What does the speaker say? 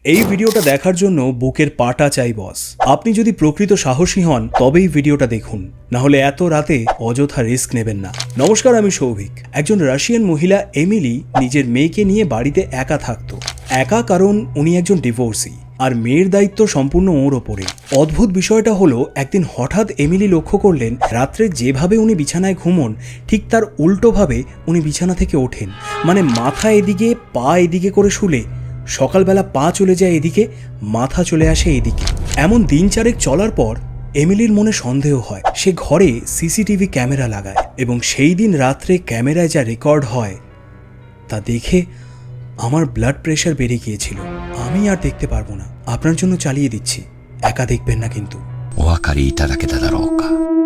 এই ভিডিওটা দেখার জন্য বুকের পাটা চাই বস। আপনি যদি প্রকৃত সাহসী হন তবেই ভিডিওটা দেখুন, না হলে এত রাতে অযথা রিস্ক নেবেন না। নমস্কার, আমি সৌভিক। একজন রাশিয়ান মহিলা এমিলি নিজের মেয়েকে নিয়ে বাড়িতে একা থাকতো। একা কারণ উনি একজন ডিভোর্সি, আর মেয়ের দায়িত্ব সম্পূর্ণ ওর ওপরে। অদ্ভুত বিষয়টা হলো, একদিন হঠাৎ এমিলি লক্ষ্য করলেন রাত্রে যেভাবে উনি বিছানায় ঘুমন ঠিক তার উল্টোভাবে উনি বিছানা থেকে ওঠেন। মানে মাথা এদিকে, পা এদিকে করে শুলে সকালবেলা পা চলে যায় এদিকে, মাথা চলে আসে এদিকে। এমন দিন চারেক চলার পর এমিলির মনে সন্দেহ হয়। সে ঘরে সিসিটিভি ক্যামেরা লাগায় এবং সেই দিন রাত্রে ক্যামেরায় যা রেকর্ড হয় তা দেখে আমার ব্লাড প্রেশার বেড়ে গিয়েছিল। আমি আর দেখতে পারবো না। আপনার জন্য চালিয়ে দিচ্ছি, একা দেখবেন না কিন্তু।お分かりいただけただろうか。